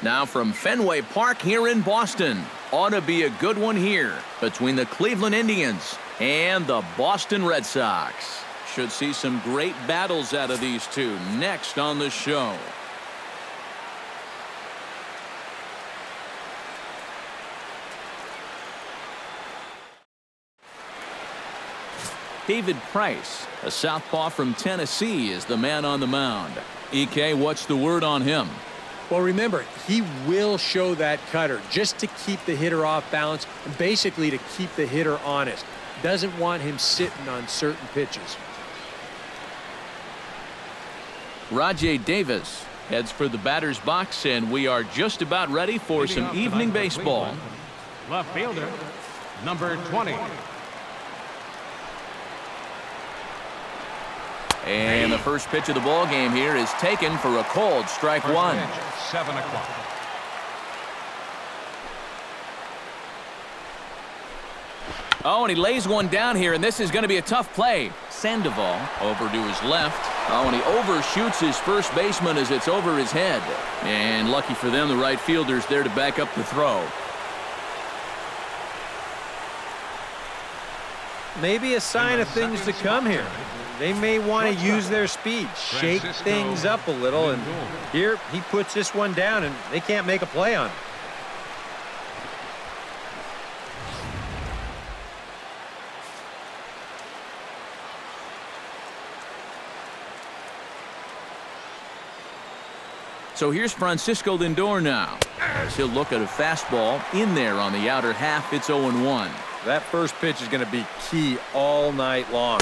Now from Fenway Park here in Boston. Ought to be a good one here between the Cleveland Indians and the Boston Red Sox. Should see some great battles out of these two next on the show. David Price, a southpaw from Tennessee, is the man on the mound. EK, what's the word on him? Well, remember, he will show that cutter just to keep the hitter off balance and basically to keep the hitter honest. Doesn't want him sitting on certain pitches. Rajay Davis heads for the batter's box, and we are just about ready for some evening baseball. Left fielder, number 20. And the first pitch of the ball game here is taken for a cold strike one. 7 o'clock. Oh, and he lays one down here, and this is going to be a tough play. Sandoval over to his left. Oh, and he overshoots his first baseman as it's over his head. And lucky for them, the right fielder's there to back up the throw. Maybe a sign of things to come here. They may want to use their speed, shake things up a little, and here he puts this one down, and they can't make a play on it. So here's Francisco Lindor now, as he'll look at a fastball in there on the outer half. It's 0-1. That first pitch is going to be key all night long.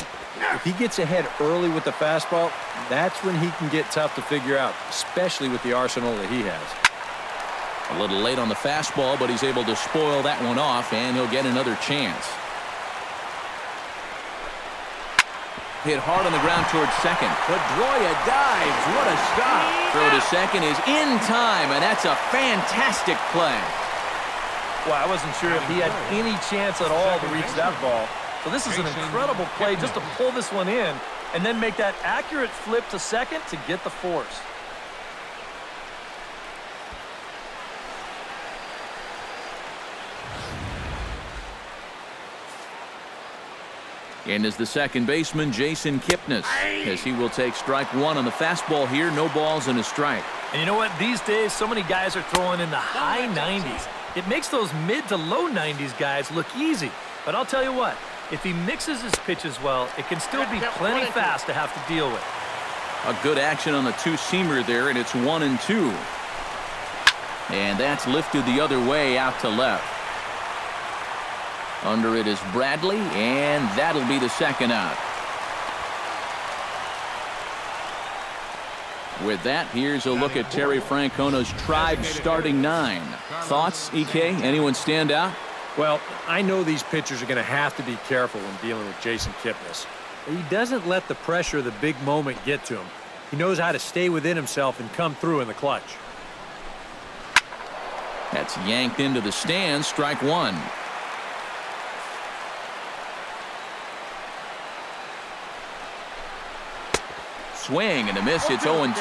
If he gets ahead early with the fastball, that's when he can get tough to figure out, especially with the arsenal that he has. A little late on the fastball, but he's able to spoil that one off, and he'll get another chance. Hit hard on the ground towards second. Pedroia dives. What a stop. Throw to second is in time, and that's a fantastic play. Well, I wasn't sure if he had any chance at all to reach that ball. So this is an incredible play just to pull this one in and then make that accurate flip to second to get the force. And is the second baseman, Jason Kipnis, as he will take strike one on the fastball here. No balls and a strike. And you know what? These days, so many guys are throwing in the high 90s. It makes those mid to low 90s guys look easy. But I'll tell you what, if he mixes his pitches well, it can still be plenty fast to have to deal with. A good action on the two-seamer there, and it's 1-2. And that's lifted the other way out to left. Under it is Bradley, and that'll be the second out. With that, here's a look at Terry Francona's Tribe starting 9. Thoughts, EK? Anyone stand out? Well, I know these pitchers are going to have to be careful when dealing with Jason Kipnis. He doesn't let the pressure of the big moment get to him. He knows how to stay within himself and come through in the clutch. That's yanked into the stands. Strike one. Swing and a miss. It's 0-2.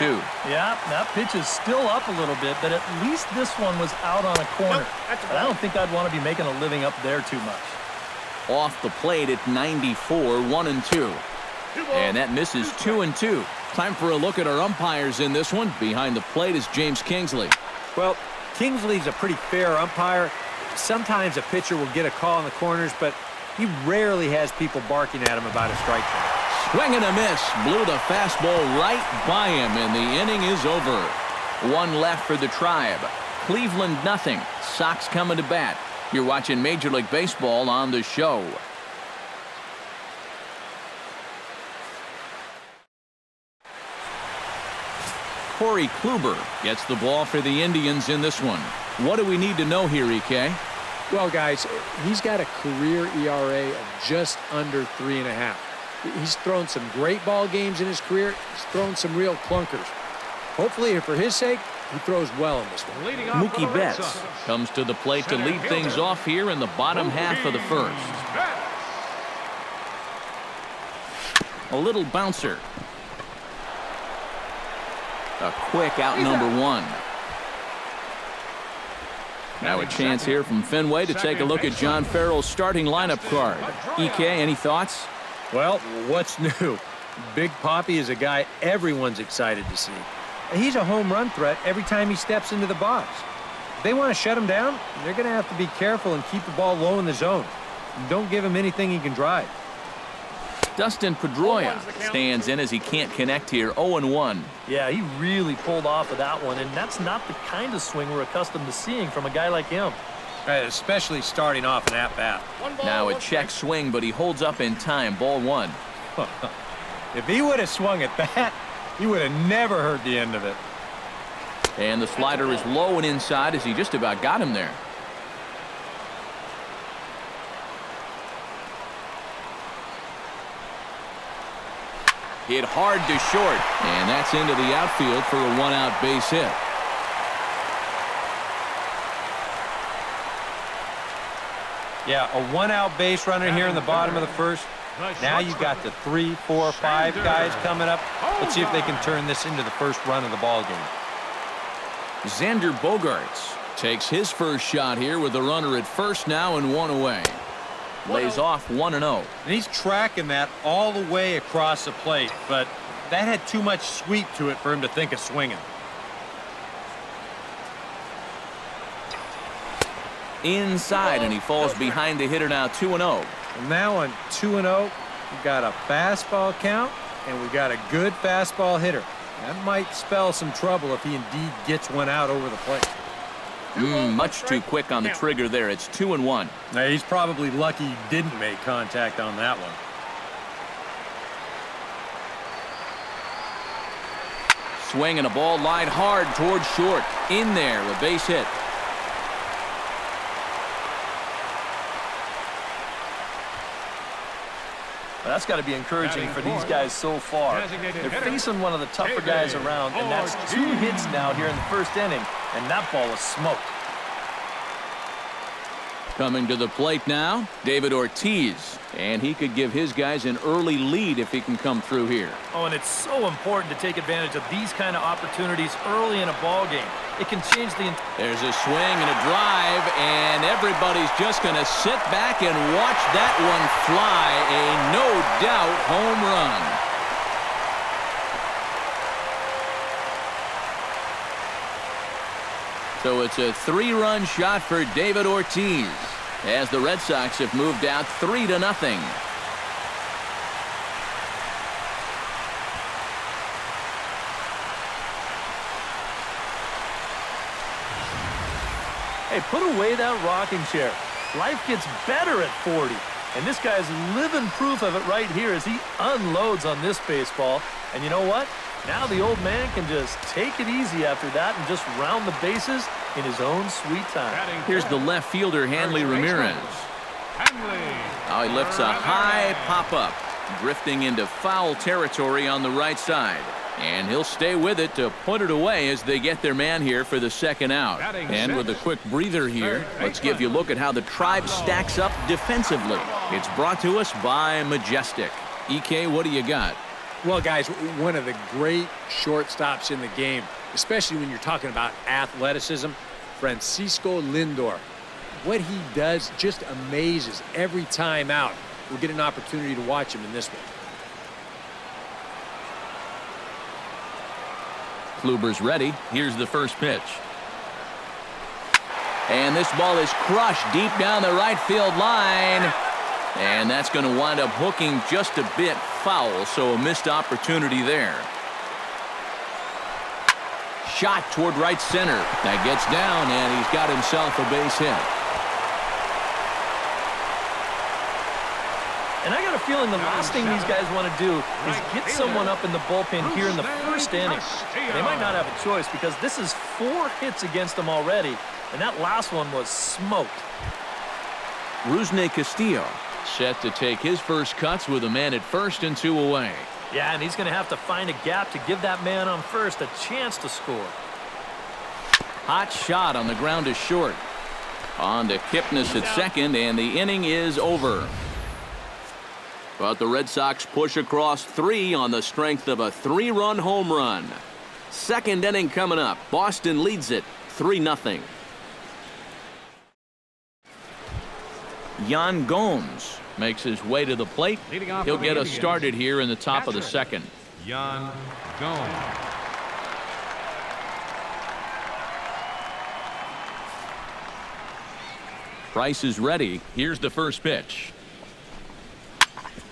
Yeah, that pitch is still up a little bit, but at least this one was out on a corner. But I don't think I'd want to be making a living up there too much. Off the plate at 94, 1-2. And that misses 2-2. Time for a look at our umpires in this one. Behind the plate is James Kingsley. Well, Kingsley's a pretty fair umpire. Sometimes a pitcher will get a call in the corners, but he rarely has people barking at him about a strike zone. Swing and a miss. Blew the fastball right by him, and the inning is over. One left for the Tribe. Cleveland nothing. Sox coming to bat. You're watching Major League Baseball on the show. Corey Kluber gets the ball for the Indians in this one. What do we need to know here, EK? Well, guys, he's got a career ERA of just under 3.5. He's thrown some great ball games in his career. He's thrown some real clunkers. Hopefully, for his sake, he throws well in this one. Mookie Betts comes to the plate to lead things off here in the bottom half of the first. A little bouncer. A quick out number one. Now a chance here from Fenway to take a look at John Farrell's starting lineup card. EK, any thoughts? Well, what's new? Big Papi is a guy everyone's excited to see. He's a home run threat every time he steps into the box. If they want to shut him down, they're going to have to be careful and keep the ball low in the zone. Don't give him anything he can drive. Dustin Pedroia stands in as he can't connect here, 0-1. Yeah, he really pulled off of that one, and that's not the kind of swing we're accustomed to seeing from a guy like him. Especially starting off an at-bat. Now a check swing, but he holds up in time, ball 1. If he would have swung at that, he would have never heard the end of it. And the slider is low and inside as he just about got him there. Hit hard to short, and that's into the outfield for a one-out base hit. Yeah, a one-out base runner here in the bottom of the first. Now you got the 3, 4, 5 guys coming up. Let's see if they can turn this into the first run of the ball game. Xander Bogaerts takes his first shot here with the runner at first now and 1 away. Lays off 1-0. And he's tracking that all the way across the plate, but that had too much sweep to it for him to think of swinging. Inside, and he falls behind the hitter now, 2-0. And now on 2-0, we got a fastball count, and we got a good fastball hitter. That might spell some trouble if he indeed gets one out over the plate. Much too quick on the trigger there. It's 2-1. Now, he's probably lucky he didn't make contact on that one. Swing and a ball lined hard towards short. In there, a base hit. Well, that's got to be encouraging for these guys so far. They're facing one of the tougher guys around, and that's 2 hits now here in the first inning, and that ball was smoked. Coming to the plate now, David Ortiz. And he could give his guys an early lead if he can come through here. Oh, and it's so important to take advantage of these kind of opportunities early in a ball game. It can change the... There's a swing and a drive, and everybody's just going to sit back and watch that one fly. A no-doubt home run. So it's a 3-run shot for David Ortiz as the Red Sox have moved out 3-0. Hey, put away that rocking chair. Life gets better at 40. And this guy's living proof of it right here as he unloads on this baseball. And you know what? Now the old man can just take it easy after that and just round the bases in his own sweet time. Here's the left fielder, Hanley Ramirez. Now he lifts a high pop-up, drifting into foul territory on the right side. And he'll stay with it to put it away as they get their man here for the second out. And with a quick breather here, let's give you a look at how the Tribe stacks up defensively. It's brought to us by Majestic. EK, what do you got? Well, guys, one of the great shortstops in the game, especially when you're talking about athleticism, Francisco Lindor. What he does just amazes every time out. We'll get an opportunity to watch him in this one. Kluber's ready. Here's the first pitch. And this ball is crushed deep down the right field line. And that's going to wind up hooking just a bit foul, so a missed opportunity there. Shot toward right center. That gets down, and he's got himself a base hit. And I got a feeling the last thing these guys want to do is get someone up in the bullpen here in the first inning. They might not have a choice because this is 4 hits against them already, and that last one was smoked. Rusney Castillo set to take his first cuts with a man at first and 2 away. Yeah, and he's going to have to find a gap to give that man on first a chance to score. Hot shot on the ground to short. On to Kipnis at second, and the inning is over. But the Red Sox push across 3 on the strength of a 3-run home run. Second inning coming up. Boston leads it 3-0. Yan Gomes makes his way to the plate. Leading off He'll for get the us Indians, started here in the top of the catcher, second. Yan Gomes. Price is ready. Here's the first pitch.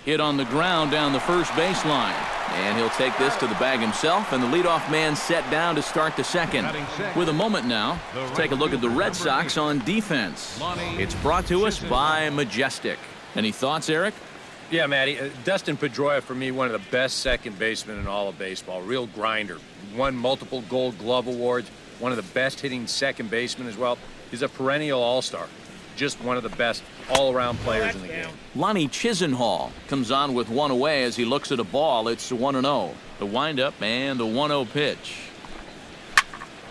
Hit on the ground down the first baseline. And he'll take this to the bag himself, and the leadoff man set down to start the second. With a moment now, take a look at the Red Sox on defense. It's brought to us by Majestic. Any thoughts, Eric? Yeah, Matty. Dustin Pedroia, for me, one of the best second basemen in all of baseball. Real grinder. Won multiple Gold Glove awards. One of the best hitting second basemen as well. He's a perennial all-star. Just one of the best all-around players in the game. Lonnie Chisenhall comes on with one away as he looks at a ball. It's 1-0. The windup and the 1-0 pitch.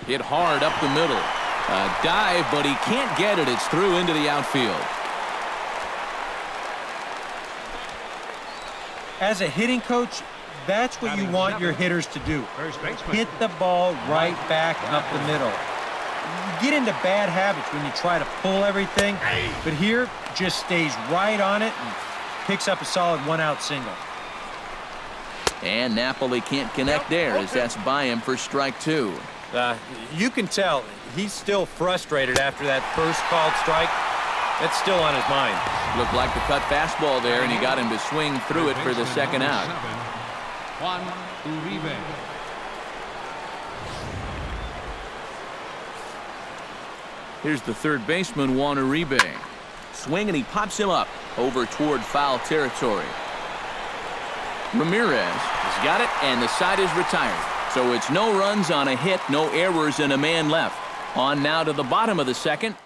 Hit hard up the middle. A dive, but he can't get it. It's through into the outfield. As a hitting coach, that's what you want your hitters to do. First baseman. Hit the ball right back up the middle. You get into bad habits when you try to pull everything, but here just stays right on it and picks up a solid one-out single. And Napoli can't connect there as that's by him for strike two. You can tell he's still frustrated after that first called strike. That's still on his mind. Looked like the cut fastball there, and he got him to swing through it for the second out. Juan Uribe. Here's the third baseman, Juan Uribe. Swing, and he pops him up over toward foul territory. Ramirez has got it, and the side is retired. So it's no runs on a hit, no errors, and a man left. On now to the bottom of the second.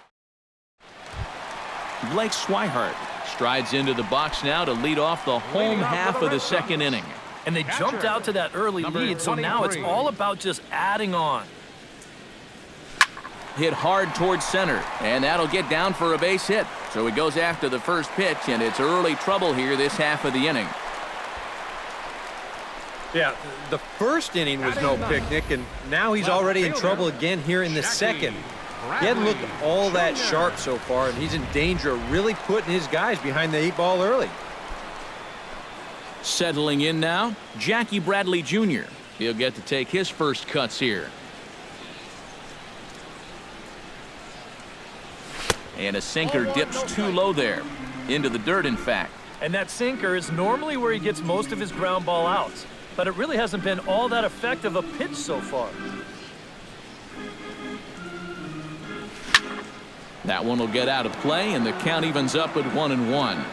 Blake Swihart strides into the box now to lead off the home half of the second inning. And they jumped out to that early lead, so now it's all about just adding on. Hit hard towards center, and that'll get down for a base hit. So he goes after the first pitch, and it's early trouble here this half of the inning. Yeah, the first inning was no picnic, and now he's already in trouble again here in the second. He hadn't looked all that sharp so far, and he's in danger of really putting his guys behind the 8-ball early. Settling in now, Jackie Bradley Jr. He'll get to take his first cuts here. And a sinker dips too low there. Into the dirt, in fact. And that sinker is normally where he gets most of his ground ball outs. But it really hasn't been all that effective a pitch so far. That one will get out of play, and the count evens up at 1-1.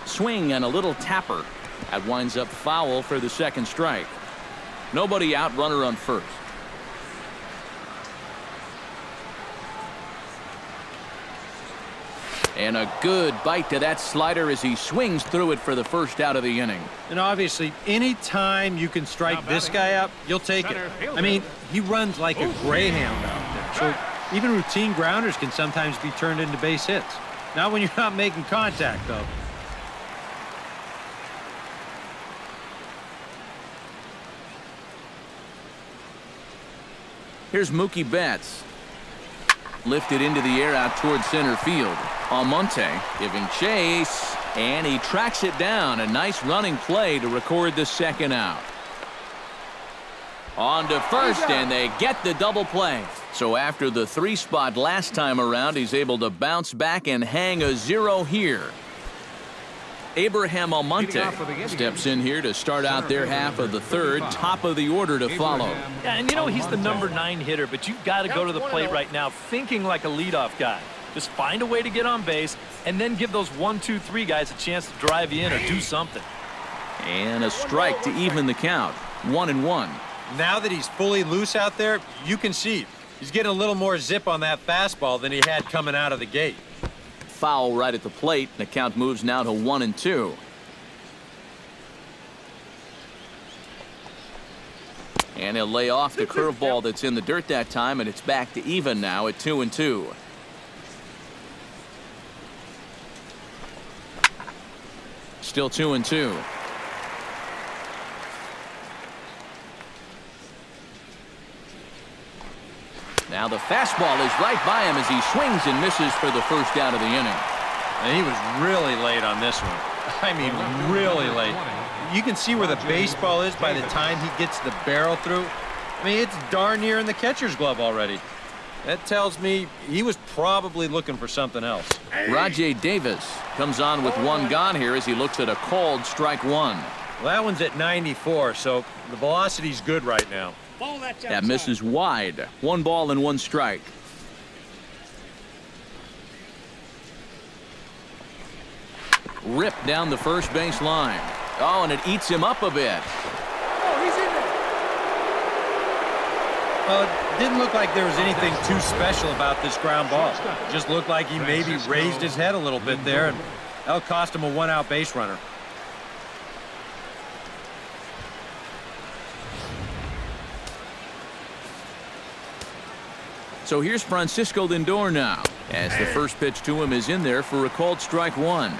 Swing and a little tapper. That winds up foul for the second strike. Nobody out, runner on first. And a good bite to that slider as he swings through it for the first out of the inning. And obviously, any time you can strike this guy up, you'll take it. I mean, he runs like a greyhound out there. So even routine grounders can sometimes be turned into base hits. Not when you're not making contact, though. Here's Mookie Betts. Lifted into the air out towards center field. Almonte giving chase, and he tracks it down. A nice running play to record the second out. On to first, and they get the double play. So after the 3 spot last time around, he's able to bounce back and hang a 0 here. Abraham Almonte steps in here to start out their half of the third, top of the order to follow. Yeah, and you know he's the number 9 hitter, but you've got to go to the plate right now thinking like a leadoff guy. Just find a way to get on base and then give those 1, 2, 3 guys a chance to drive you in or do something. And a strike to even the count. 1-1. Now that he's fully loose out there, you can see he's getting a little more zip on that fastball than he had coming out of the gate. Foul right at the plate. The count moves now to 1-2. And he'll lay off the curveball that's in the dirt that time, and it's back to even now at 2-2. Still 2-2. Now the fastball is right by him as he swings and misses for the first out of the inning. And he was really late on this one. I mean, really late. You can see where the baseball is by the time he gets the barrel through. I mean, it's darn near in the catcher's glove already. That tells me he was probably looking for something else. Rajay Davis comes on with one gone here as he looks at a called strike one. Well, that one's at 94, so the velocity's good right now. That misses wide. 1 ball and 1 strike. Ripped down the first base line. Oh, and it eats him up a bit. Well, it didn't look like there was anything too special about this ground ball. It just looked like he maybe raised his head a little bit there, and that'll cost him a 1-out base runner. So here's Francisco Lindor now, as the first pitch to him is in there for a called strike one.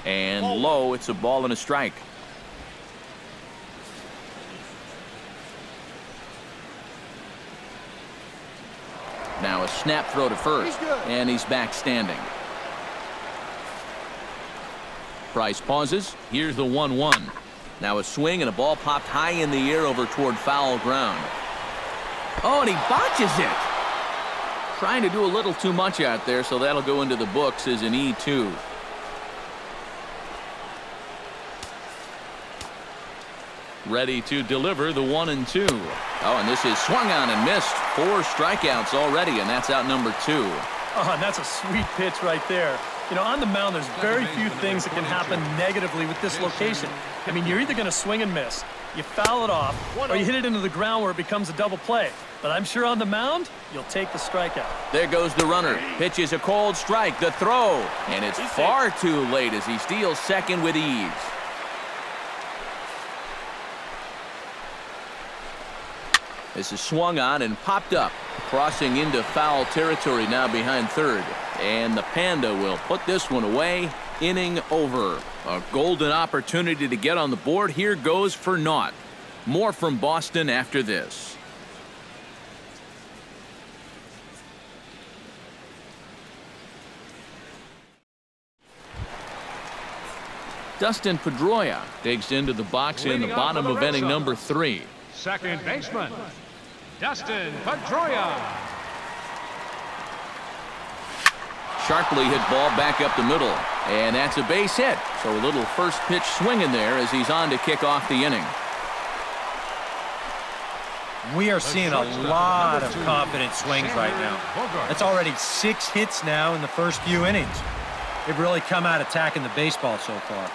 And low, it's a ball and a strike. Now a snap throw to first, and he's back standing. Price pauses. Here's the 1-1. Now a swing and a ball popped high in the air over toward foul ground. Oh, and he botches it. Trying to do a little too much out there, so that'll go into the books as an E2. Ready to deliver the 1-2. Oh, and this is swung on and missed. 4 strikeouts already, and that's out number 2. Oh, and that's a sweet pitch right there. You know, on the mound, there's very few things that can happen negatively with this location. I mean, you're either going to swing and miss, you foul it off, or you hit it into the ground where it becomes a double play. But I'm sure on the mound, you'll take the strikeout. There goes the runner. Pitch is a cold strike. The throw. And it's far too late as he steals second with ease. This is swung on and popped up. Crossing into foul territory now behind third. And the Panda will put this one away. Inning over. A golden opportunity to get on the board. Here goes for naught. More from Boston after this. Dustin Pedroia digs into the box in the bottom of inning number 3. Second baseman, Dustin Pedroia. Sharply hit ball back up the middle, and that's a base hit. So a little first pitch swing in there as he's on to kick off the inning. We are seeing a lot of confident swings right now. That's already 6 hits now in the first few innings. They've really come out attacking the baseball so far.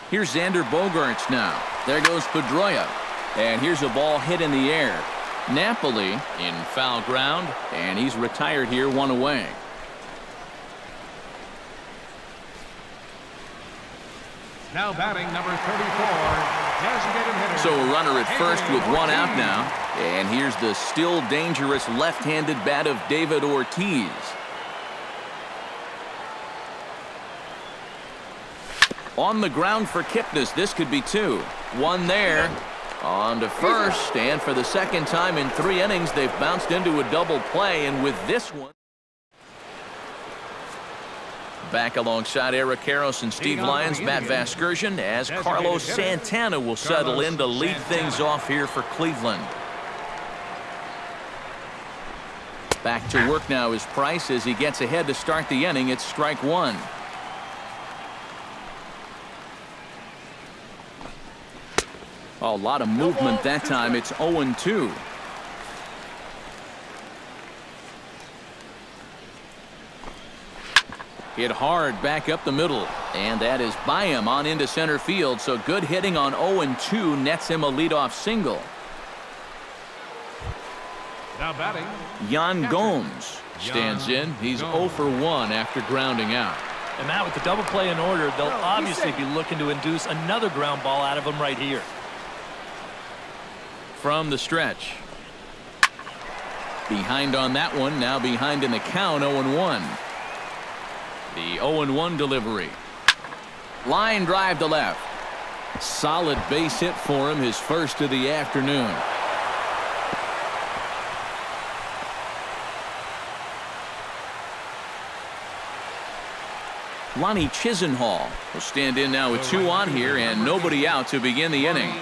Here's Xander Bogaerts now. There goes Pedroia. And here's a ball hit in the air. Napoli in foul ground, and he's retired here, 1 away. Now batting number 34, designated hitter. So a runner at first with 1 out now. And here's the still dangerous left-handed bat of David Ortiz. On the ground for Kipnis. This could be 2. 1 there. On to first, and for the second time in 3 innings, they've bounced into a double play, and with this one. Back alongside Eric Karros and Steve Lyons, Matt Vasgersian, as Carlos Santana will settle in to lead things off here for Cleveland. Back to work now is Price as he gets ahead to start the inning. It's strike 1. Oh, a lot of movement that time. It's 0-2. Hit hard back up the middle. And that is by him on into center field. So good hitting on 0-2 nets him a leadoff single. Now batting, Yan Gomes stands in. He's 0 for 1 after grounding out. And Matt, with the double play in order, they'll obviously be looking to induce another ground ball out of him right here. From the stretch. Behind on that one. Now behind in the count, 0-1. The 0-1 delivery. Line drive to left. Solid base hit for him, his first of the afternoon. Lonnie Chisenhall will stand in now with 2 on here and nobody out to begin the inning.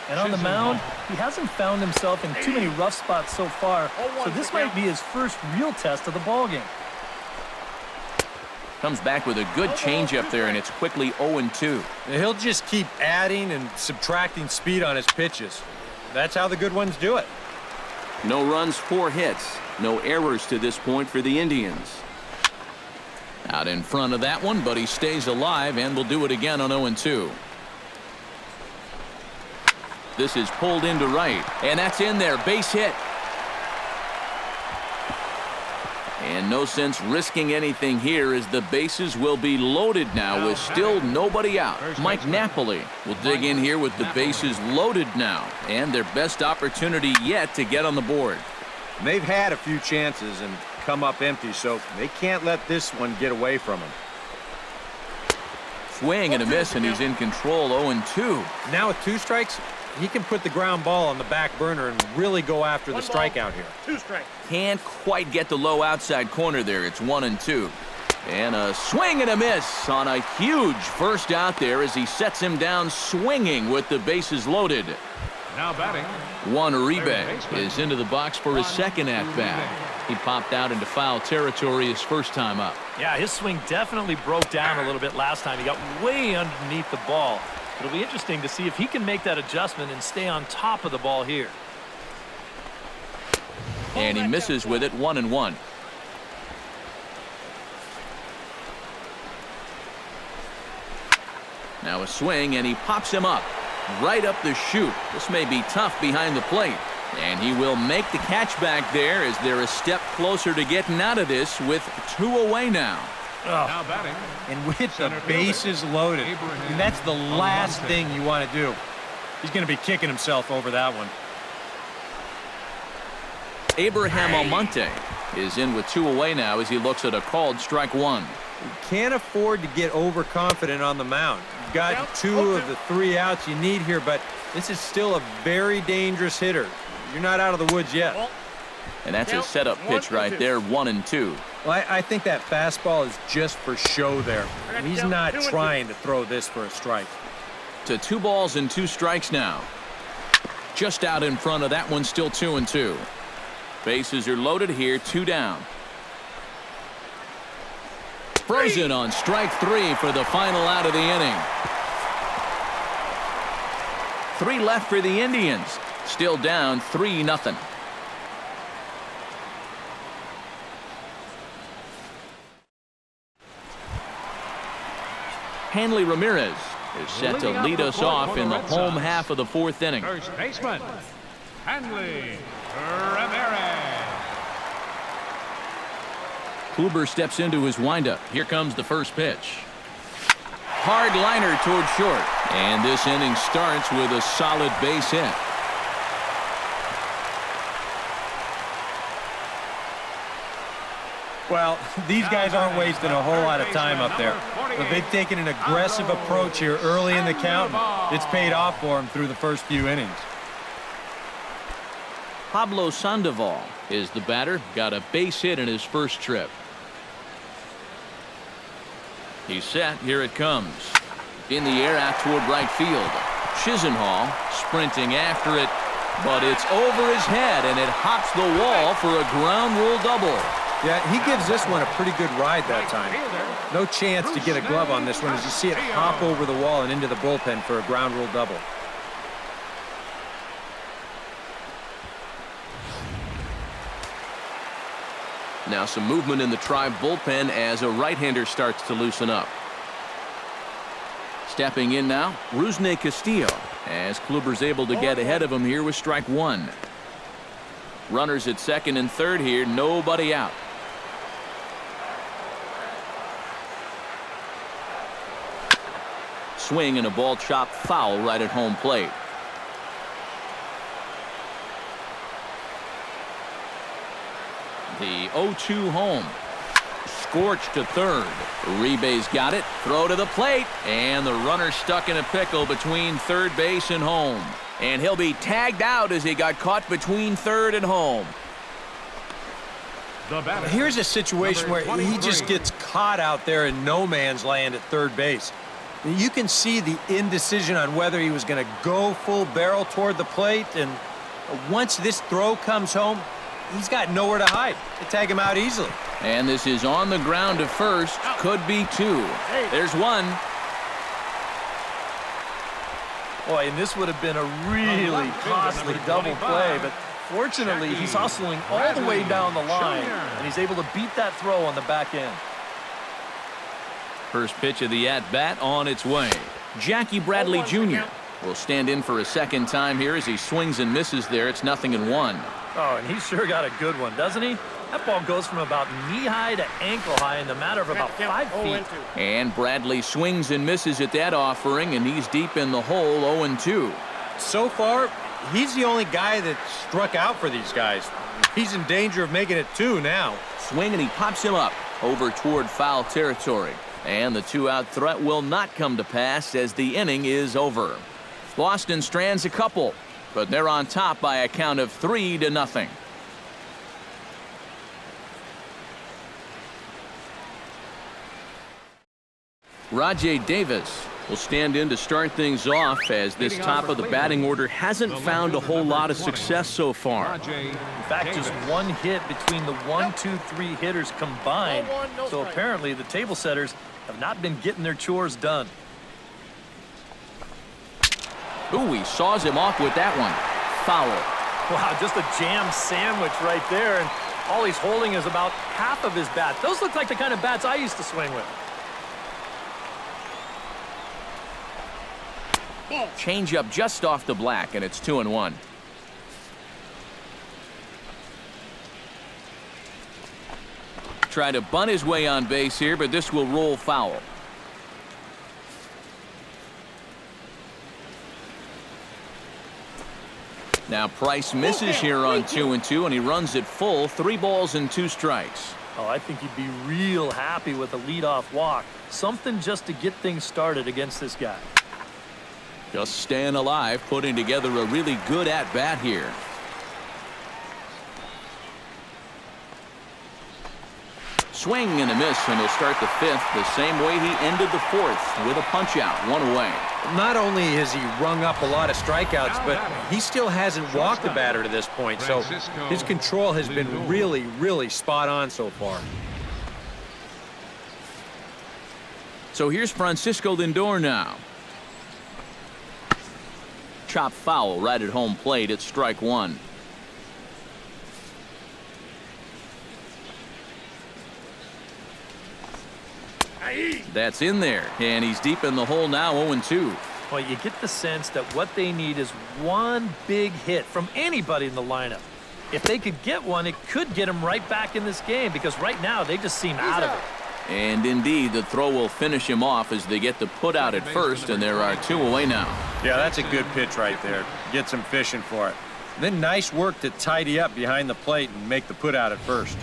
And on the mound, he hasn't found himself in too many rough spots so far, so this might be his first real test of the ballgame. Comes back with a good changeup there, and it's quickly 0-2. He'll just keep adding and subtracting speed on his pitches. That's how the good ones do it. No runs, 4 hits. No errors to this point for the Indians. Out in front of that one, but he stays alive and will do it again on 0-2. This is pulled into right, and that's in there. Base hit. And no sense risking anything here as the bases will be loaded now with still nobody out. Mike Napoli will dig in here with the bases loaded now, and their best opportunity yet to get on the board. They've had a few chances and come up empty, so they can't let this one get away from them. Swing and a miss, and he's in control. 0-2. Now with 2 strikes, he can put the ground ball on the back burner and really go after the strikeout here. 2 strikes. Can't quite get the low outside corner there. It's 1-2. And a swing and a miss on a huge first out there as he sets him down swinging with the bases loaded. Now batting. Juan Uribe is into the box for his second at-bat. He popped out into foul territory his first time up. Yeah, his swing definitely broke down a little bit last time. He got way underneath the ball. It'll be interesting to see if he can make that adjustment and stay on top of the ball here. And he misses with it. 1-1. Now a swing, and he pops him up right up the chute. This may be tough behind the plate, and he will make the catch back there as they're a step closer to getting out of this with 2 away now. Now batting. And with the bases loaded, and that's the last thing you want to do. He's going to be kicking himself over that one. Abraham Almonte is in with 2 away now as he looks at a called strike 1. You can't afford to get overconfident on the mound. You've got 2 of the 3 outs you need here, but this is still a very dangerous hitter. You're not out of the woods yet. And that's a setup pitch right there. 1-2. Well, I think that fastball is just for show there. He's not trying to throw this for a strike. To 2 balls and 2 strikes now. Just out in front of that one, still 2-2. Bases are loaded here, 2 down. Frozen on strike 3 for the final out of the inning. 3 left for the Indians. Still down 3-0. Hanley Ramirez is set to lead us off in the home half of the 4th inning. First baseman, Hanley Ramirez. Kluber steps into his windup. Here comes the first pitch. Hard liner toward short. And this inning starts with a solid base hit. Well, these guys aren't wasting a whole lot of time up there. But they've taken an aggressive approach here early in the count. It's paid off for them through the first few innings. Pablo Sandoval is the batter. Got a base hit in his first trip. He's set. Here it comes. In the air out toward right field. Chisenhall sprinting after it, but it's over his head, and it hops the wall for a ground rule double. Yeah, he gives this one a pretty good ride that time. No chance to get a glove on this one as you see it hop over the wall and into the bullpen for a ground rule double. Now some movement in the Tribe bullpen as a right-hander starts to loosen up. Stepping in now, Rusney Castillo, as Kluber's able to get ahead of him here with strike 1. Runners at second and third here, nobody out. Swing and a ball chopped foul right at home plate. The 0-2 home. scorched to third. Uribe's got it. Throw to the plate. And the runner stuck in a pickle between third base and home. And he'll be tagged out as he got caught between third and home. Here's a situation where he just gets caught out there in no man's land at third base. You can see the indecision on whether he was going to go full barrel toward the plate, and once this throw comes home, he's got nowhere to hide. They tag him out easily. And this is on the ground to first. Could be two. There's one. Boy, and this would have been a really costly double play, but fortunately, he's hustling all the way down the line, and he's able to beat that throw on the back end. First pitch of the at-bat on its way. Jackie Bradley Jr. will stand in for a second time here as he swings and misses there. It's 0-1. Oh, and he's sure got a good one, doesn't he? That ball goes from about knee-high to ankle-high in the matter of about 5 feet. And Bradley swings and misses at that offering, and he's deep in the hole, 0-2. So far, he's the only guy that struck out for these guys. He's in danger of making it 2 now. Swing, and he pops him up over toward foul territory. And the 2-out threat will not come to pass as the inning is over. Boston strands a couple, but they're on top by a count of 3-0. Rajay Davis will stand in to start things off as this top of the batting order hasn't found a whole lot of success so far. In fact, just one hit between the 1, 2, 3 hitters combined. So apparently the table setters have not been getting their chores done. Ooh, he saws him off with that one. Foul. Wow, just a jam sandwich right there, and all he's holding is about half of his bat. Those look like the kind of bats I used to swing with. Change up just off the black, and it's 2-1. Try to bunt his way on base here, but this will roll foul. Now Price misses here on 2-2, and he runs it full. 3 balls and 2 strikes. Oh, I think he'd be real happy with a leadoff walk. Something just to get things started against this guy. Just staying alive, putting together a really good at-bat here. Swing and a miss, and he'll start the 5th the same way he ended the 4th with a punch-out, 1 away. Not only has he rung up a lot of strikeouts, but he still hasn't walked the batter to this point, so his control has been really, really spot on so far. So here's Francisco Lindor now. Chop foul right at home plate at strike 1. That's in there, and he's deep in the hole now, 0-2. Well, you get the sense that what they need is one big hit from anybody in the lineup. If they could get one, it could get them right back in this game, because right now they just seem out of it. And indeed, the throw will finish him off as they get the put out at first, and there are 2 away now. Yeah, that's a good pitch right there. Gets him fishing for it. And then nice work to tidy up behind the plate and make the put out at first.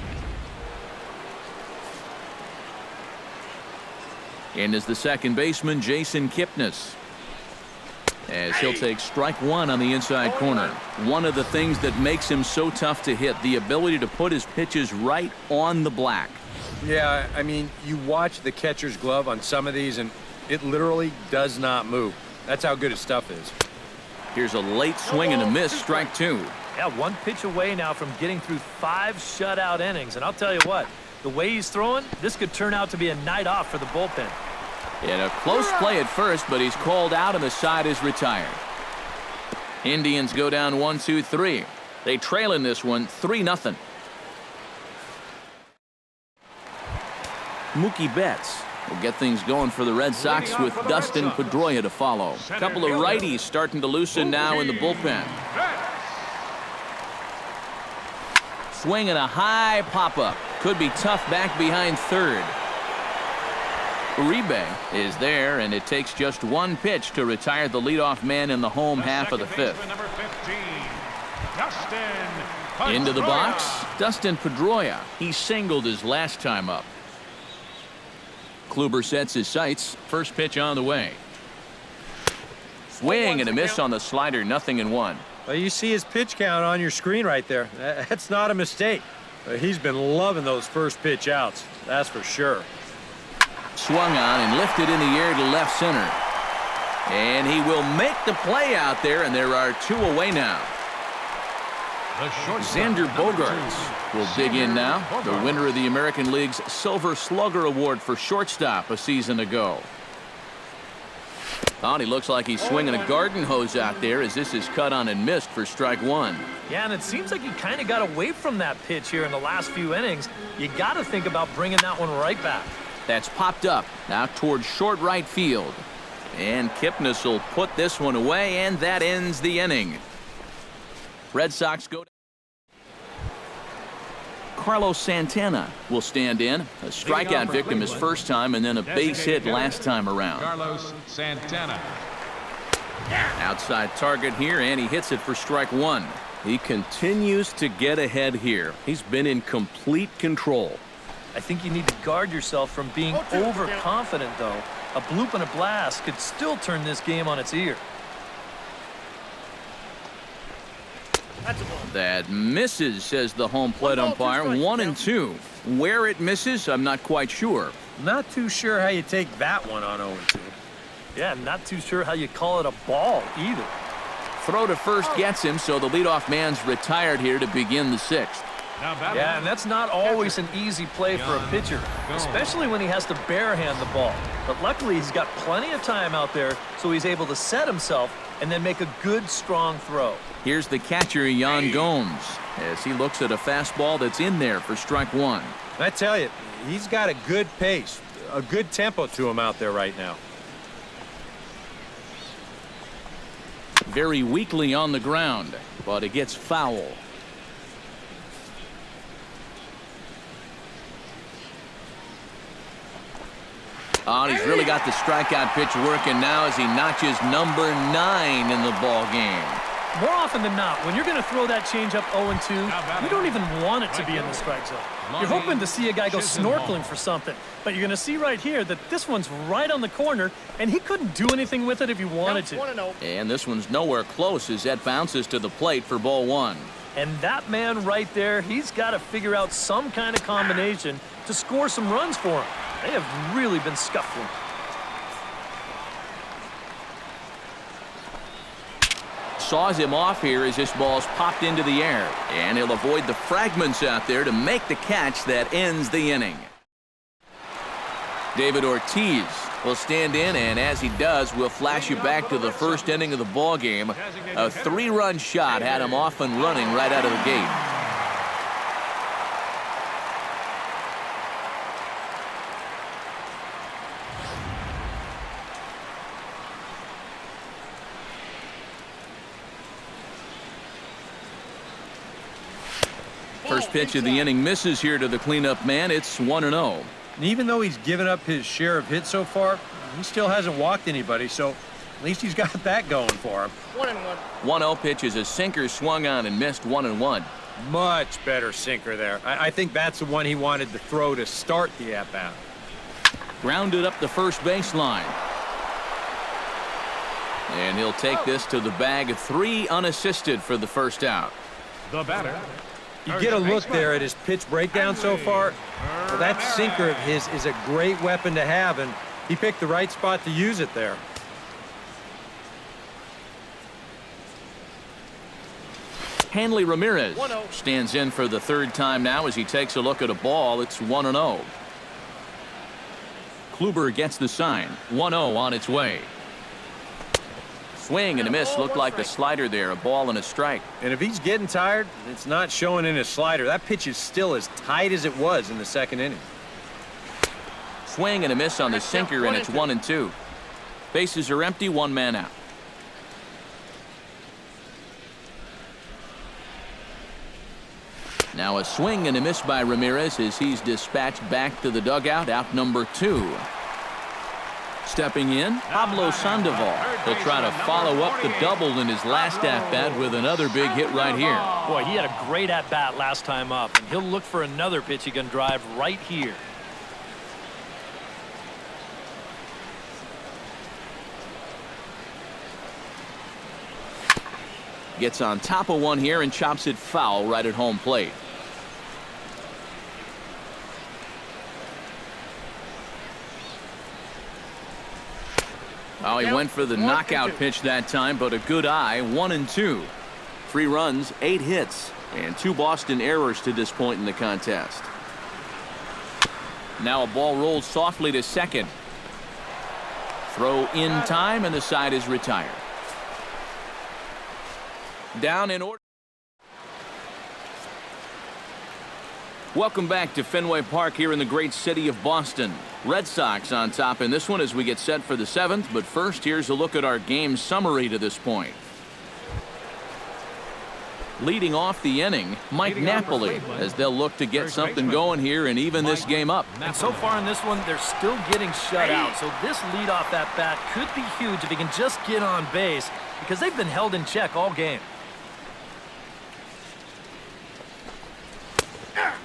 And is the second baseman, Jason Kipnis, as he'll take strike 1 on the inside corner. One of the things that makes him so tough to hit, the ability to put his pitches right on the black. Yeah, I mean, you watch the catcher's glove on some of these, and it literally does not move. That's how good his stuff is. Here's a late swing and a miss, strike 2. Yeah, 1 pitch away now from getting through 5 shutout innings. And I'll tell you what, the way he's throwing, this could turn out to be a night off for the bullpen. In a close play at first, but he's called out and the side is retired. Indians go down 1-2-3. They trail in this one 3-0. Mookie Betts will get things going for the Red Sox with Dustin Pedroia to follow. A couple of righties starting to loosen now in the bullpen. Swing and a high pop-up. Could be tough back behind third. Uribe is there, and it takes just 1 pitch to retire the leadoff man in the home half of the 5th. Into the box, Dustin Pedroia. He singled his last time up. Kluber sets his sights. First pitch on the way. Swing and a miss on the slider. 0-1. Well, you see his pitch count on your screen right there. That's not a mistake. He's been loving those first pitch outs. That's for sure. Swung on and lifted in the air to left center. And he will make the play out there, and there are 2 away now. Xander Bogaerts will dig in now, the winner of the American League's Silver Slugger Award for shortstop a season ago. Oh, and he looks like he's swinging a garden hose out there as this is cut on and missed for strike 1. Yeah, and it seems like he kind of got away from that pitch here in the last few innings. You got to think about bringing that one right back. That's popped up now towards short right field. And Kipnis will put this one away, and that ends the inning. Red Sox go. Carlos Santana will stand in. A strikeout victim his first time, and then a base hit last time around. Carlos Santana. Outside target here, and he hits it for strike 1. He continues to get ahead here. He's been in complete control. I think you need to guard yourself from being overconfident, though. A bloop and a blast could still turn this game on its ear. That misses, says the home plate umpire. 1-2. Where it misses, I'm not quite sure. Not too sure how you take that one on 0-2. Yeah, not too sure how you call it a ball either. Throw to first gets him, so the leadoff man's retired here to begin the 6th. Yeah, and that's not always an easy play for a pitcher, especially when he has to barehand the ball. But luckily, he's got plenty of time out there, so he's able to set himself and then make a good, strong throw. Here's the catcher, Yan Gomes, as he looks at a fastball that's in there for strike 1. I tell you, he's got a good pace, a good tempo to him out there right now. Very weakly on the ground, but it gets foul. Oh, and he's really got the strikeout pitch working now as he notches number 9 in the ball game. More often than not, when you're going to throw that changeup 0-2, you don't even want it to be in the strike zone. You're hoping to see a guy go snorkeling for something, but you're going to see right here that this one's right on the corner, and he couldn't do anything with it if he wanted to. And this one's nowhere close as that bounces to the plate for ball 1. And that man right there, he's got to figure out some kind of combination to score some runs for him. They have really been scuffling. Saws him off here as this ball's popped into the air. And he'll avoid the fragments out there to make the catch that ends the inning. David Ortiz will stand in, and as he does, we'll flash you back to the first inning of the ball game. A 3-run shot had him off and running right out of the gate. First pitch of the inning misses here to the cleanup man. It's 1-0. And even though he's given up his share of hits so far, he still hasn't walked anybody, so at least he's got that going for him. 1-0 pitch is a sinker swung on and missed. 1-1. Much better sinker there. I think that's the one he wanted to throw to start the at-bat. Grounded up the first baseline. And he'll take this to the bag. 3 unassisted for the first out. The batter. You get a look there at his pitch breakdown so far. Well, that sinker of his is a great weapon to have, and he picked the right spot to use it there. Hanley Ramirez stands in for the 3rd time now as he takes a look at a ball. It's 1-0. Kluber gets the sign. 1-0 on its way. Swing and a miss. Looked like the slider there. A ball and a strike. And if he's getting tired, it's not showing in his slider. That pitch is still as tight as it was in the 2nd inning. Swing and a miss on the sinker, and it's 1-2. Bases are empty. 1 man out. Now a swing and a miss by Ramirez as he's dispatched back to the dugout. Out number 2. Stepping in, Pablo Sandoval. He'll try to follow up the double in his last at-bat with another big hit right here. Boy, he had a great at-bat last time up, and he'll look for another pitch he can drive right here. Gets on top of one here and chops it foul right at home plate. Oh, he went for the knockout pitch that time, but a good eye. 1-2. 3 runs, 8 hits, and 2 Boston errors to this point in the contest. Now a ball rolled softly to second. Throw in time, and the side is retired. Down in order. Welcome back to Fenway Park here in the great city of Boston. Red Sox on top in this one as we get set for the 7th. But first, here's a look at our game summary to this point. Leading off the inning, Mike Napoli, as they'll look to get something going here and even this game up. And so far in this one, they're still getting shut out. So this leadoff at bat could be huge if he can just get on base, because they've been held in check all game.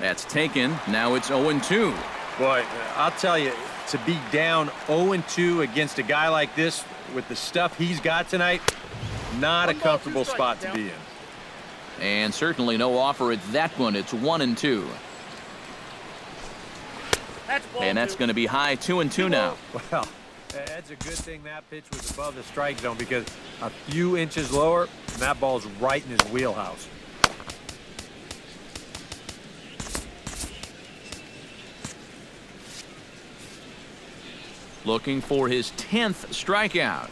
That's taken. Now it's 0-2. Boy, I'll tell you, to be down 0-2 against a guy like this with the stuff he's got tonight, not a comfortable spot to be in. And certainly no offer at that one. It's 1-2. And that's going to be high. 2-2 now. Well, that's a good thing that pitch was above the strike zone, because a few inches lower, and that ball's right in his wheelhouse. Looking for his 10th strikeout.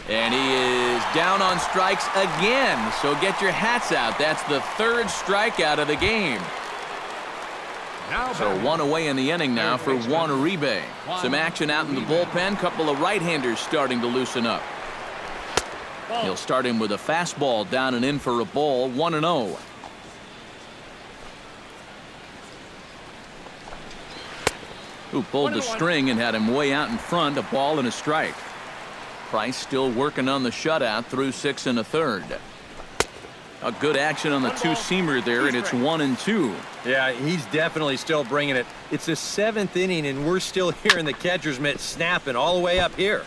And he is down on strikes again. So get your hats out. That's the 3rd strikeout of the game. So 1 away in the inning now for Juan Uribe. Some action out in the bullpen. Couple of right-handers starting to loosen up. He'll start him with a fastball down and in for a ball. 1-0. Who pulled the string and had him way out in front. A ball and a strike. Price still working on the shutout through 6 1/3. A good action on the two-seamer there, and it's 1-2. Yeah, he's definitely still bringing it. It's the 7th inning, and we're still hearing the catcher's mitt snapping all the way up here.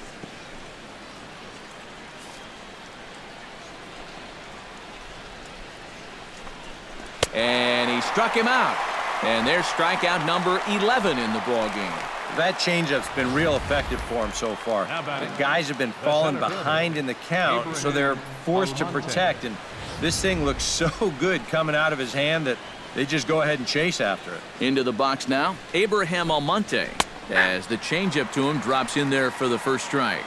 And he struck him out. And there's strikeout number 11 in the ballgame. That changeup's been real effective for him so far. The guys have been falling behind in the count, so they're forced to protect. And this thing looks so good coming out of his hand that they just go ahead and chase after it. Into the box now, Abraham Almonte, as the changeup to him drops in there for the first strike.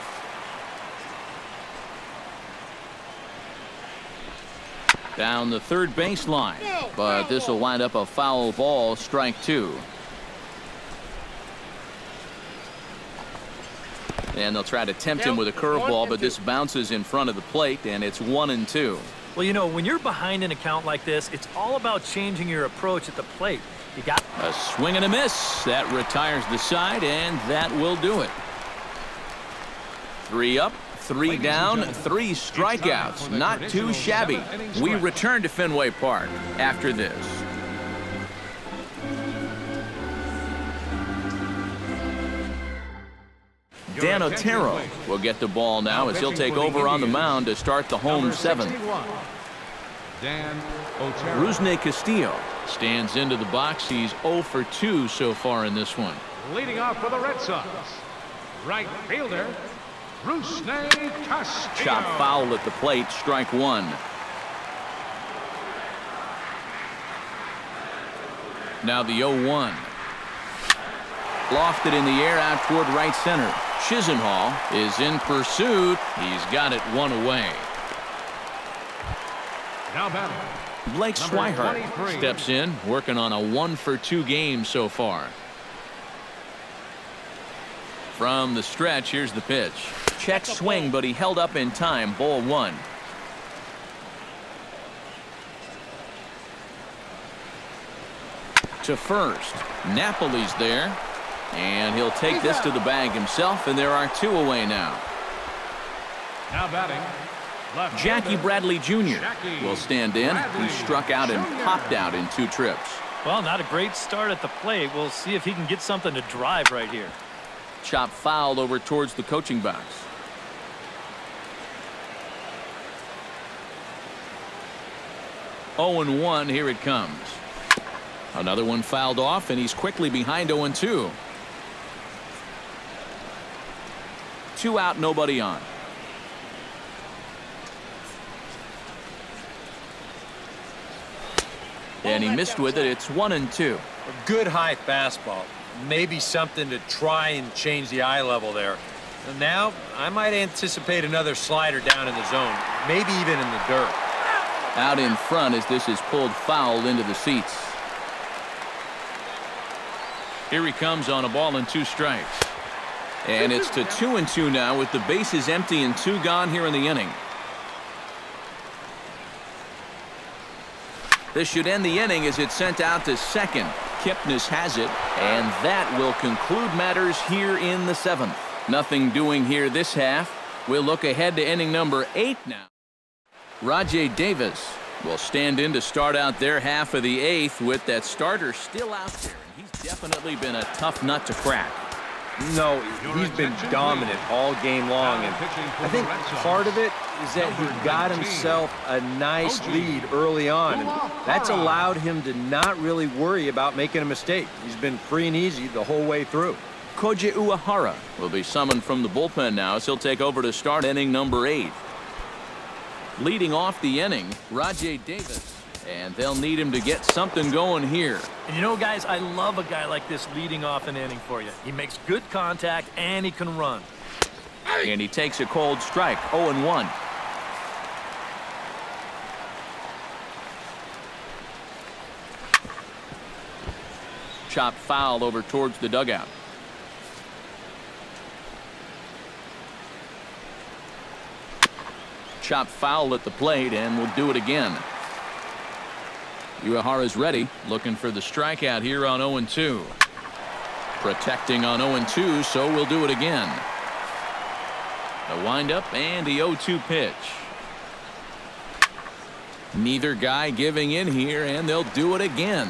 Down the third baseline, but this will wind up a foul ball, strike 2. And they'll try to tempt him with a curveball, but this bounces in front of the plate, and it's 1-2. Well, you know, when you're behind in a count like this, it's all about changing your approach at the plate. You got a swing and a miss. That retires the side, and that will do it. 3 up, 3 down, 3 strikeouts. Not too shabby. We return to Fenway Park after this. Dan Otero will get the ball now as he'll take over on the mound to start the home 7th. Dan Otero. Rusney Castillo stands into the box. He's 0 for 2 so far in this one. Leading off for the Red Sox, right fielder, Rusney Castillo. Chop foul at the plate, strike 1. Now the 0-1. Lofted in the air out toward right center. Chisenhall is in pursuit. He's got it 1 away. Now batting, Blake Swihart steps in, working on a 1 for 2 game so far. From the stretch, here's the pitch. Check swing, but he held up in time. Ball 1. To first. Napoli's there. And he'll take this to the bag himself, and there are 2 away now. now batting, left Jackie fielder, Bradley Jr. Jackie will stand in. Bradley He struck out and Jr. popped out in 2 trips. Well, not a great start at the plate. We'll see if he can get something to drive right here. Chop fouled over towards the coaching box. 0-1. Here it comes. Another one fouled off, and he's quickly behind 0-2. 2 out, nobody on. And he missed with it. It's 1-2. A good high fastball. Maybe something to try and change the eye level there. And now I might anticipate another slider down in the zone, maybe even in the dirt. Out in front as this is pulled foul into the seats. Here he comes on a ball and 2 strikes. And it's to 2-2 now with the bases empty and 2 gone here in the inning. This should end the inning as it's sent out to second. Kipnis has it, and that will conclude matters here in the 7th. Nothing doing here this half. We'll look ahead to inning number 8 now. Rajay Davis will stand in to start out their half of the 8th with that starter still out there. And he's definitely been a tough nut to crack. No, he's been dominant all game long, and I think part of it is that he got himself a nice lead early on, and that's allowed him to not really worry about making a mistake. He's been free and easy the whole way through. Koji Uehara will be summoned from the bullpen now as he'll take over to start inning number 8. Leading off the inning, Rajay Davis. And they'll need him to get something going here. And you know, guys, I love a guy like this leading off an inning for you. He makes good contact, and he can run. And he takes a cold strike, 0-1. Chopped foul over towards the dugout. Chopped foul at the plate, and we'll do it again. Uehara's ready, looking for the strikeout here on 0-2. Protecting on 0-2, so we'll do it again. A windup and the 0-2 pitch. Neither guy giving in here, and they'll do it again.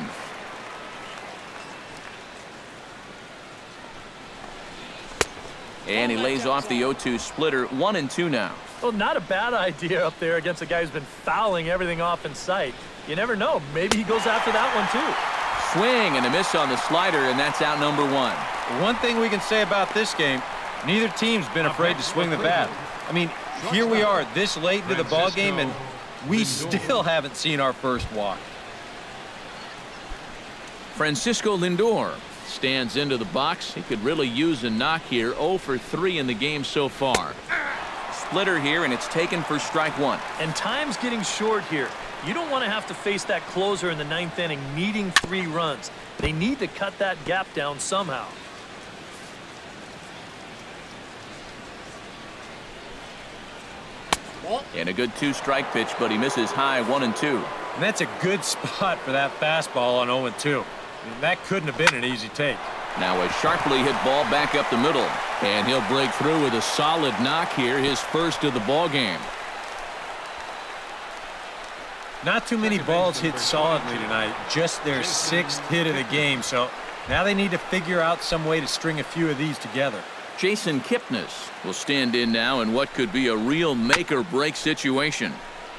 And he lays off the 0-2 splitter. 1-2 now. Well, not a bad idea up there against a guy who's been fouling everything off in sight. You never know. Maybe he goes after that one, too. Swing and a miss on the slider, and that's out number 1. One thing we can say about this game, neither team's been afraid to swing the bat. I mean, here we are this late into the ball game, and we still haven't seen our first walk. Francisco Lindor stands into the box. He could really use a knock here. 0 for 3 in the game so far. Splitter here, and it's taken for strike 1. And time's getting short here. You don't want to have to face that closer in the 9th inning needing 3 runs. They need to cut that gap down somehow. And a good 2-strike pitch, but he misses high. 1-2. And that's a good spot for that fastball on 0-2. I mean, that couldn't have been an easy take. Now a sharply hit ball back up the middle. And he'll break through with a solid knock here, his first of the ball game. Not too many balls hit solidly tonight, just their 6th hit of the game, so now they need to figure out some way to string a few of these together. Jason Kipnis will stand in now in what could be a real make-or-break situation.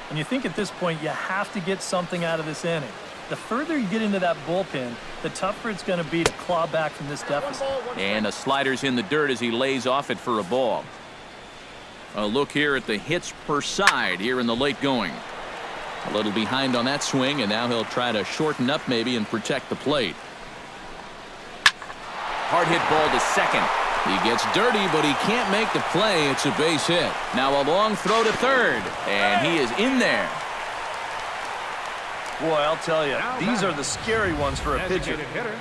And you think at this point you have to get something out of this inning. The further you get into that bullpen, the tougher it's going to be to claw back from this deficit. And a slider's in the dirt as he lays off it for a ball. A look here at the hits per side here in the late going. A little behind on that swing, and now he'll try to shorten up maybe and protect the plate. Hard hit ball to second. He gets dirty, but he can't make the play. It's a base hit. Now a long throw to third, and he is in there. Boy, I'll tell you, these are the scary ones for a pitcher.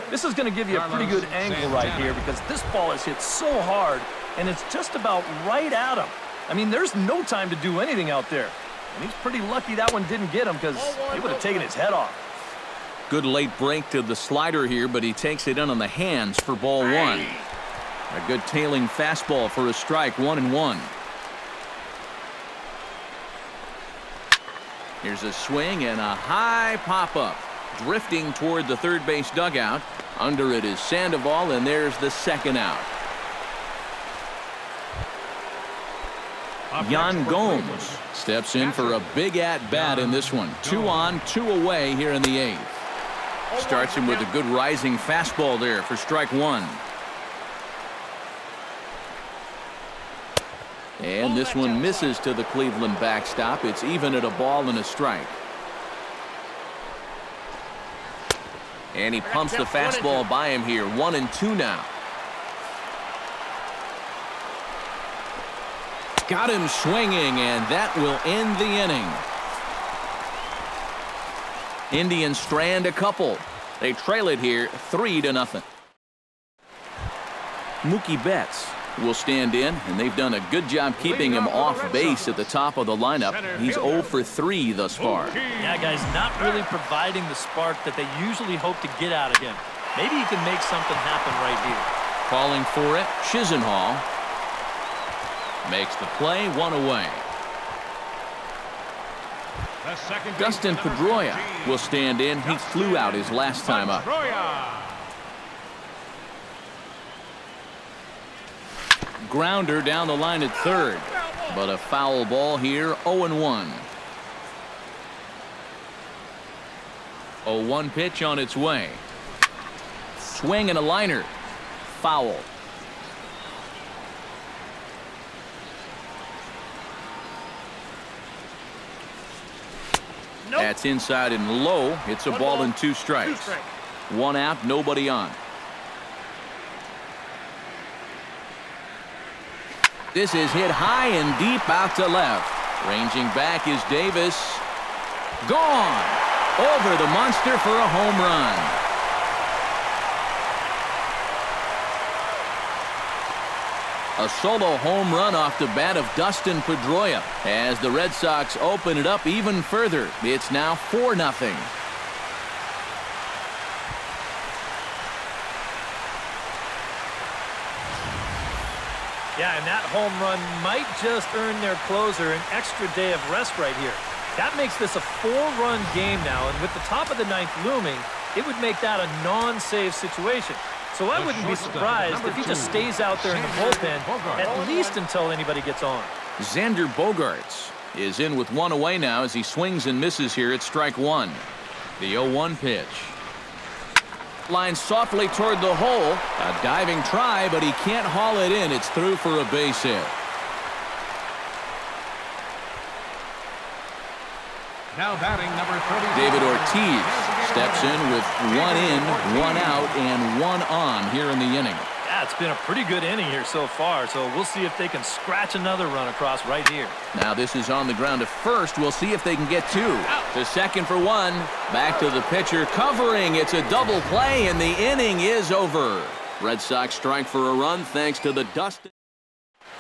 This is going to give you a pretty good angle right here because this ball is hit so hard, and it's just about right at him. I mean, there's no time to do anything out there. And he's pretty lucky that one didn't get him because he would have taken his head off. Good late break to the slider here, but he takes it in on the hands for ball 1. A good tailing fastball for a strike. 1-1. Here's a swing and a high pop-up. Drifting toward the third base dugout. Under it is Sandoval, and there's the second out. Yan Gomes steps in for a big at-bat in this one. 2 on, 2 away here in the 8th. Starts him with a good rising fastball there for strike 1. And this one misses to the Cleveland backstop. It's even at a ball and a strike. And he pumps the fastball by him here. 1-2 now. Got him swinging, and that will end the inning. Indians strand a couple. They trail it here 3-0. Mookie Betts will stand in, and they've done a good job keeping him off base at the top of the lineup. He's 0 for 3 thus far. Yeah, guys, not really providing the spark that they usually hope to get out of him. Maybe he can make something happen right here. Calling for it, Chisenhall makes the play, 1 away. Dustin Pedroia will stand in. He flew out his last time up. Grounder down the line at third, but a foul ball here. 0-1. 0-1 pitch on its way. Swing and a liner. Foul. Nope. That's inside and low. It's a ball and 2 strikes. 1 out, nobody on. This is hit high and deep out to left. Ranging back is Davis. Gone. Over the monster for a home run. A solo home run off the bat of Dustin Pedroia as the Red Sox open it up even further. It's now 4-0. Yeah, and that home run might just earn their closer an extra day of rest right here. That makes this a 4-run game now, and with the top of the 9th looming, it would make that a non-save situation. So I wouldn't be surprised if he just stays out there in the bullpen at least until anybody gets on. Xander Bogaerts is in with 1 away now as he swings and misses here at strike 1. The 0-1 pitch. Line softly toward the hole. A diving try, but he can't haul it in. It's through for a base hit. Now batting number 30. David Ortiz steps in with 1 in, 1 out, and 1 on here in the inning. Yeah, it's been a pretty good inning here so far, so we'll see if they can scratch another run across right here. Now this is on the ground to first. We'll see if they can get 2. To second for 1. Back to the pitcher covering. It's a double play, and the inning is over. Red Sox strike for a run thanks to the Dustin.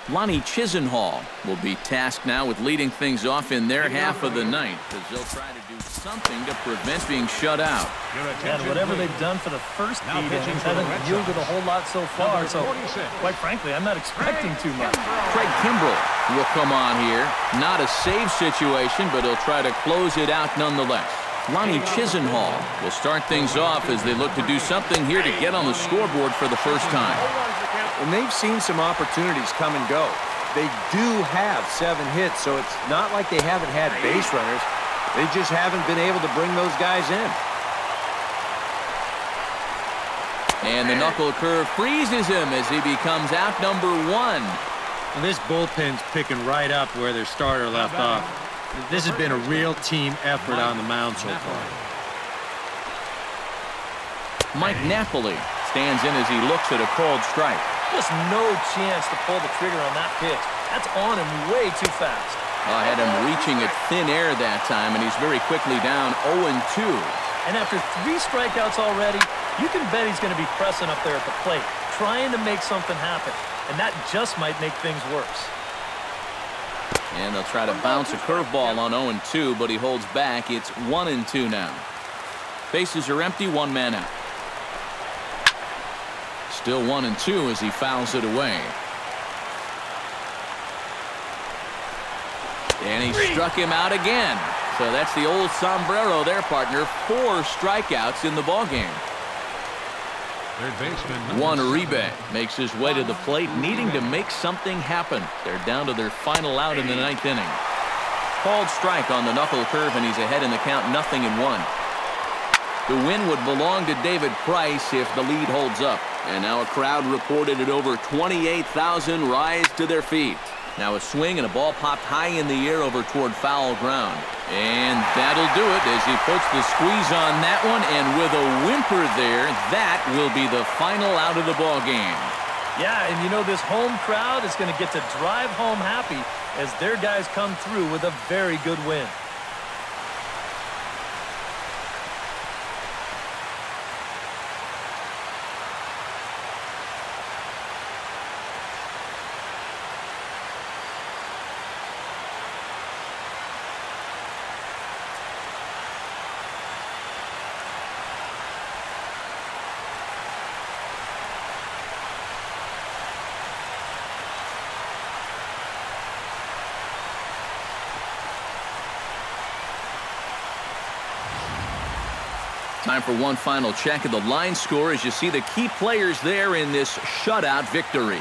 Lonnie Chisenhall will be tasked now with leading things off in their half of the ninth as they'll try to do something to prevent being shut out. And whatever they've done for the first 8 innings hasn't yielded a whole lot so far, so quite frankly, I'm not expecting too much. Craig Kimbrell will come on here. Not a save situation, but he'll try to close it out nonetheless. Lonnie Chisenhall will start things off as they look to do something here to get on the scoreboard for the first time. And they've seen some opportunities come and go. They do have 7 hits, so it's not like they haven't had base runners. They just haven't been able to bring those guys in. And the knuckle curve freezes him as he becomes out number 1. And this bullpen's picking right up where their starter left off. This has been a real team effort on the mound so far. Mike Napoli stands in as he looks at a called strike. Just no chance to pull the trigger on that pitch. That's on him way too fast. I had him reaching at thin air that time, and he's very quickly down 0-2. And after 3 strikeouts already, you can bet he's going to be pressing up there at the plate, trying to make something happen. And that just might make things worse. And they'll try to bounce a curveball on 0-2, but he holds back. It's 1-2 now. Bases are empty, 1 man out. Still 1-2 as he fouls it away. And he struck him out again. So that's the old sombrero there, partner. 4 strikeouts in the ballgame. Third baseman. Juan Uribe makes his way to the plate, needing to make something happen. They're down to their final out in the 9th inning. Called strike on the knuckle curve, and he's ahead in the count, 0-1. The win would belong to David Price if the lead holds up. And now a crowd reported at over 28,000 rise to their feet. Now a swing and a ball popped high in the air over toward foul ground. And that'll do it as he puts the squeeze on that one. And with a whimper there, that will be the final out of the ball game. Yeah, and you know this home crowd is going to get to drive home happy as their guys come through with a very good win. Time for one final check of the line score as you see the key players there in this shutout victory.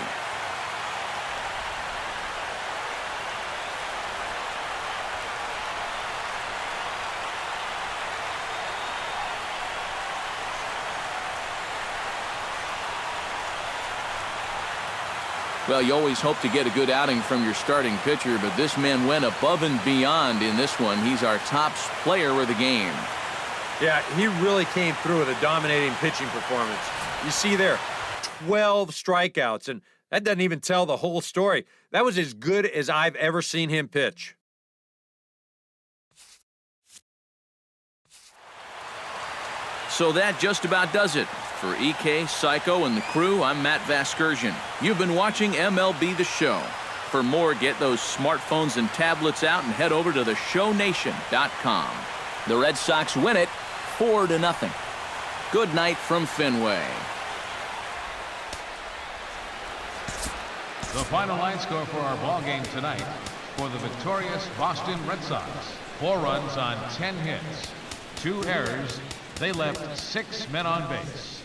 Well, you always hope to get a good outing from your starting pitcher, but this man went above and beyond in this one. He's our top player of the game. Yeah, he really came through with a dominating pitching performance. You see there, 12 strikeouts, and that doesn't even tell the whole story. That was as good as I've ever seen him pitch. So that just about does it. For EK, Psycho, and the crew, I'm Matt Vasgersian. You've been watching MLB The Show. For more, get those smartphones and tablets out and head over to theshownation.com. The Red Sox win it 4-0. Good night from Fenway. The final line score for our ball game tonight for the victorious Boston Red Sox. 4 runs on 10 hits, 2 errors. They left 6 men on base.